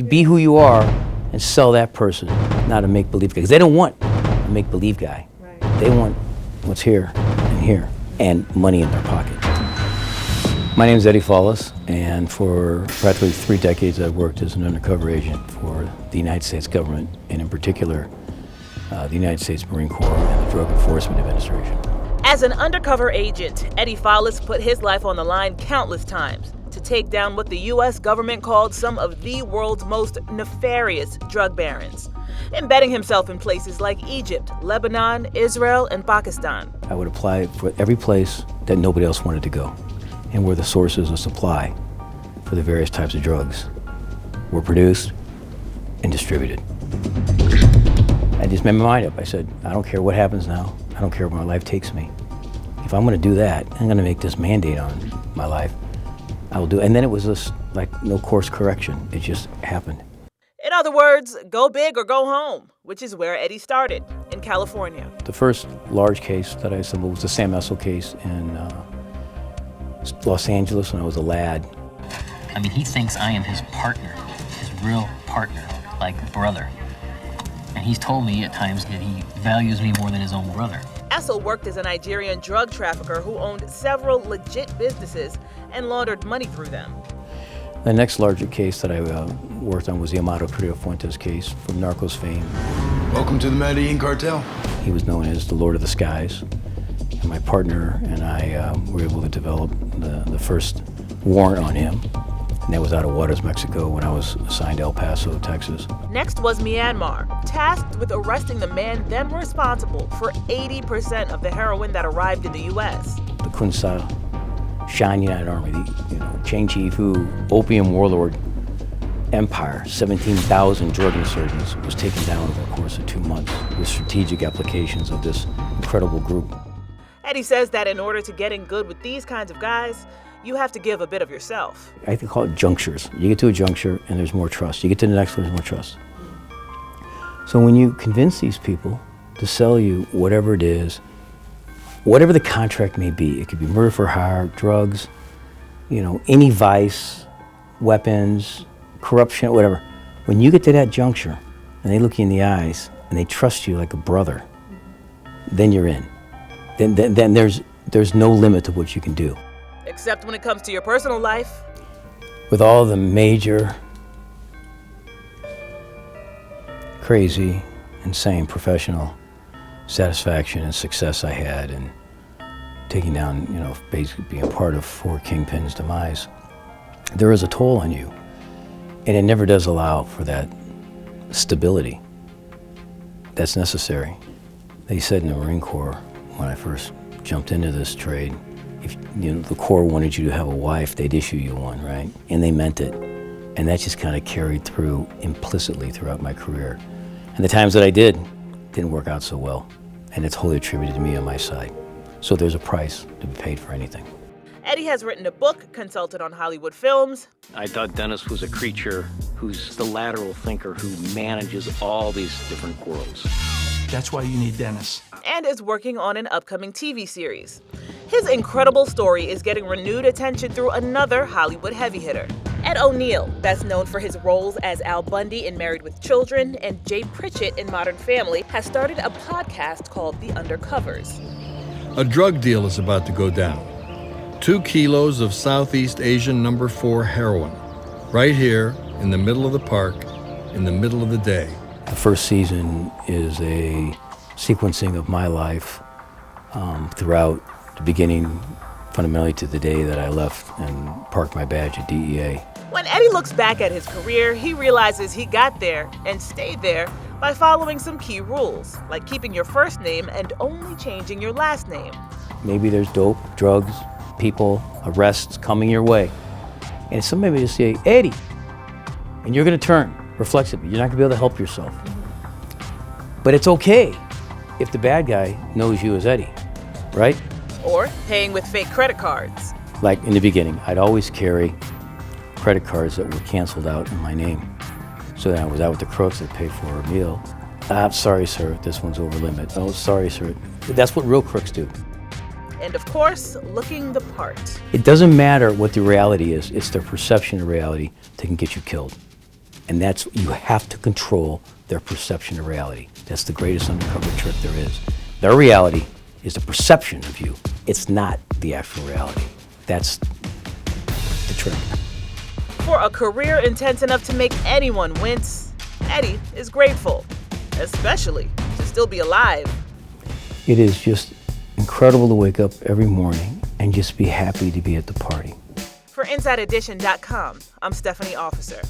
Be who you are and sell that person, not a make-believe guy. Because they don't want a make-believe guy. Right. They want what's here and here, and money in their pocket. My name is Eddie Follis, and for practically 3 decades I've worked as an undercover agent for the United States government, and in particular, the United States Marine Corps and the Drug Enforcement Administration. As an undercover agent, Eddie Follis put his life on the line countless times to take down what the U.S. government called some of the world's most nefarious drug barons, embedding himself in places like Egypt, Lebanon, Israel, and Pakistan. I would apply for every place that nobody else wanted to go, and where the sources of supply for the various types of drugs were produced and distributed. I just made my mind up. I said, I don't care what happens now. I don't care where my life takes me. If I'm going to do that, I'm going to make this mandate on my life. I will do it. And then it was just like no course correction. It just happened. In other words, go big or go home, which is where Eddie started, in California. The first large case that I assembled was the Sam Essel case in Los Angeles when I was a lad. I mean, he thinks I am his partner, his real partner, like brother. And he's told me at times that he values me more than his own brother. Essel worked as a Nigerian drug trafficker who owned several legit businesses and laundered money through them. The next larger case that I worked on was the Amado Carrillo Fuentes case from Narcos fame. Welcome to the Medellin cartel. He was known as the Lord of the Skies. And my partner and I were able to develop the first warrant on him. And that was out of Juarez, Mexico, when I was assigned to El Paso, Texas. Next was Myanmar, tasked with arresting the man then responsible for 80% of the heroin that arrived in the U.S. The Kunsa Shan United Army, the Chang Chi Fu opium warlord empire, 17,000 drug insurgents, was taken down over the course of 2 months with strategic applications of this incredible group. Eddie says that in order to get in good with these kinds of guys, you have to give a bit of yourself. I think call it junctures. You get to a juncture and there's more trust. You get to the next one, there's more trust. So when you convince these people to sell you whatever it is, whatever the contract may be, it could be murder for hire, drugs, any vice, weapons, corruption, whatever. When you get to that juncture and they look you in the eyes and they trust you like a brother, then you're in. Then there's no limit to what you can do. Except when it comes to your personal life. With all the major, crazy, insane professional satisfaction and success I had in taking down, basically being a part of 4 kingpins' demise, there is a toll on you. And it never does allow for that stability that's necessary. They said in the Marine Corps, when I first jumped into this trade, if the Corps wanted you to have a wife, they'd issue you one, right? And they meant it. And that just kind of carried through implicitly throughout my career. And the times that I didn't work out so well. And it's wholly attributed to me on my side. So there's a price to be paid for anything. Eddie has written a book, consulted on Hollywood films. I thought Dennis was a creature who's the lateral thinker who manages all these different worlds. That's why you need Dennis. And is working on an upcoming TV series. His incredible story is getting renewed attention through another Hollywood heavy hitter. Ed O'Neill, best known for his roles as Al Bundy in Married with Children and Jay Pritchett in Modern Family, has started a podcast called The Undercovers. A drug deal is about to go down. 2 kilos of Southeast Asian number 4 heroin, right here in the middle of the park, in the middle of the day. The first season is a sequencing of my life throughout the beginning, fundamentally to the day that I left and parked my badge at DEA. When Eddie looks back at his career, he realizes he got there and stayed there by following some key rules, like keeping your first name and only changing your last name. Maybe there's dope, drugs, people, arrests coming your way. And somebody just say, Eddie, and you're gonna turn reflexively. You're not gonna be able to help yourself. But it's okay if the bad guy knows you as Eddie, right? Or paying with fake credit cards. Like in the beginning, I'd always carry credit cards that were canceled out in my name. So then I was out with the crooks, I'd pay for a meal. Sorry, sir, this one's over limit. Oh, sorry, sir. That's what real crooks do. And of course, looking the part. It doesn't matter what the reality is, it's their perception of reality that can get you killed. And that's, you have to control their perception of reality. That's the greatest undercover trick there is. Their reality is the perception of you. It's not the actual reality. That's the trick. For a career intense enough to make anyone wince, Eddie is grateful, especially to still be alive. It is just incredible to wake up every morning and just be happy to be at the party. For InsideEdition.com, I'm Stephanie Officer.